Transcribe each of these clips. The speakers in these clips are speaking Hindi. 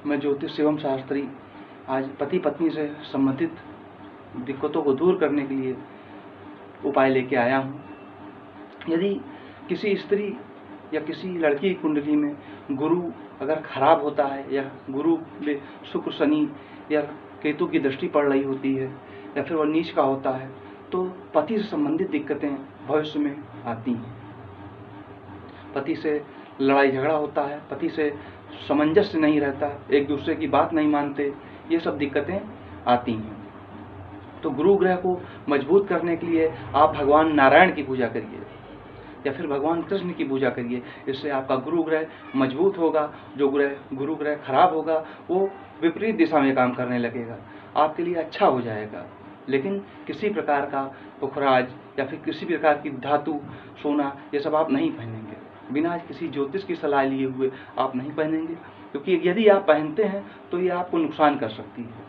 मैं ज्योतिष शिवम शास्त्री आज पति पत्नी से संबंधित दिक्कतों को दूर करने के लिए उपाय लेके आया हूँ। यदि किसी स्त्री या किसी लड़की की कुंडली में गुरु अगर खराब होता है या गुरु में शुक्र शनि या केतु की दृष्टि पड़ रही होती है या फिर वह नीच का होता है तो पति से संबंधित दिक्कतें भविष्य में आती हैं। पति से लड़ाई झगड़ा होता है, पति से सामंजस्य नहीं रहता, एक दूसरे की बात नहीं मानते, ये सब दिक्कतें आती हैं। तो गुरु ग्रह को मजबूत करने के लिए आप भगवान नारायण की पूजा करिए या फिर भगवान कृष्ण की पूजा करिए। इससे आपका गुरु ग्रह मजबूत होगा। जो गुरु ग्रह खराब होगा वो विपरीत दिशा में काम करने लगेगा, आपके लिए अच्छा हो जाएगा। लेकिन किसी प्रकार का पुखराज या फिर किसी प्रकार की धातु सोना ये सब आप नहीं पहनेंगे, बिना किसी ज्योतिष की सलाह लिए हुए आप नहीं पहनेंगे, क्योंकि यदि आप पहनते हैं तो ये आपको नुकसान कर सकती है।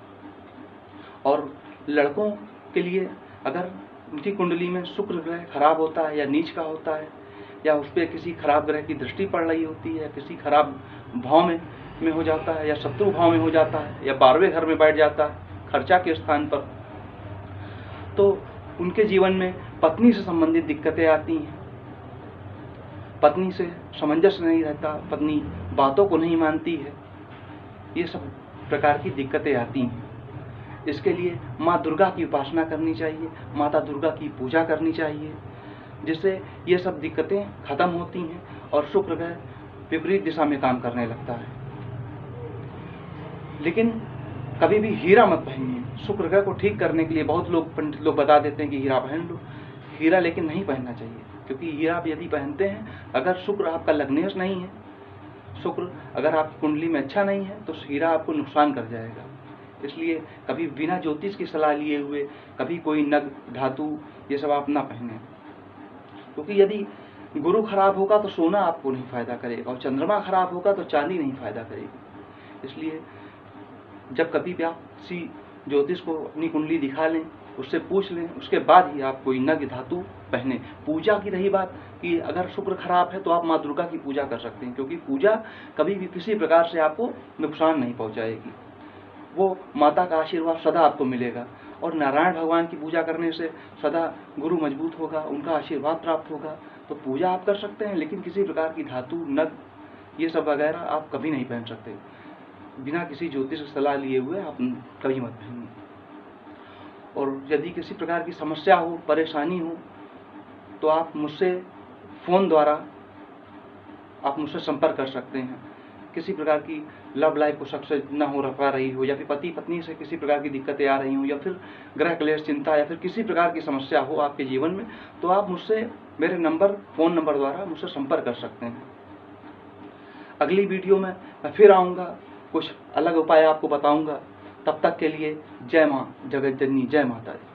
और लड़कों के लिए अगर उनकी कुंडली में शुक्र ग्रह खराब होता है या नीच का होता है या उस पर किसी खराब ग्रह की दृष्टि पड़ रही होती है, किसी खराब भाव में हो जाता है या शत्रु भाव में हो जाता है या 12वें घर में बैठ जाता है खर्चा के स्थान पर, तो उनके जीवन में पत्नी से संबंधित दिक्कतें आती हैं। पत्नी से सामंजस्य नहीं रहता, पत्नी बातों को नहीं मानती है, ये सब प्रकार की दिक्कतें आती हैं। इसके लिए माँ दुर्गा की उपासना करनी चाहिए, माता दुर्गा की पूजा करनी चाहिए, जिससे ये सब दिक्कतें खत्म होती हैं और शुक्र ग्रह विपरीत दिशा में काम करने लगता है। लेकिन कभी भी हीरा मत पहनिए। शुक्र ग्रह को ठीक करने के लिए बहुत लोग पंडित लोग बता देते हैं कि हीरा पहन लो, हीरा लेकिन नहीं पहनना चाहिए, क्योंकि हीरा आप यदि पहनते हैं, अगर शुक्र आपका लग्नेश नहीं है, शुक्र अगर आपकी कुंडली में अच्छा नहीं है तो हीरा आपको नुकसान कर जाएगा। इसलिए कभी बिना ज्योतिष की सलाह लिए हुए कभी कोई नग धातु ये सब आप ना पहने, क्योंकि यदि गुरु खराब होगा तो सोना आपको नहीं फायदा करेगा और चंद्रमा खराब होगा तो चांदी नहीं फायदा करेगी। इसलिए जब कभी भी आप किसी ज्योतिष को अपनी कुंडली दिखा लें, उससे पूछ लें, उसके बाद ही आप कोई नग धातु पहने। पूजा की रही बात कि अगर शुक्र खराब है तो आप माँ दुर्गा की पूजा कर सकते हैं, क्योंकि पूजा कभी भी किसी प्रकार से आपको नुकसान नहीं पहुंचाएगी, वो माता का आशीर्वाद सदा आपको मिलेगा। और नारायण भगवान की पूजा करने से सदा गुरु मजबूत होगा, उनका आशीर्वाद प्राप्त होगा। तो पूजा आप कर सकते हैं, लेकिन किसी प्रकार की धातु नग ये सब वगैरह आप कभी नहीं पहन सकते, बिना किसी ज्योतिष की सलाह लिए हुए आप कभी मत पहनिए। और यदि किसी प्रकार की समस्या हो, परेशानी हो, तो आप मुझसे फ़ोन द्वारा आप मुझसे संपर्क कर सकते हैं। किसी प्रकार की लव लाइफ को सक्सेस न हो पा रही हो, या फिर पति पत्नी से किसी प्रकार की दिक्कतें आ रही हो, या फिर ग्रह क्लेश चिंता, या फिर किसी प्रकार की समस्या हो आपके जीवन में, तो आप मुझसे मेरे फ़ोन नंबर द्वारा मुझसे संपर्क कर सकते हैं। अगली वीडियो में मैं फिर आऊँगा, कुछ अलग उपाय आपको बताऊँगा। तब तक के लिए जय माँ जगत जननी, जय माता दी।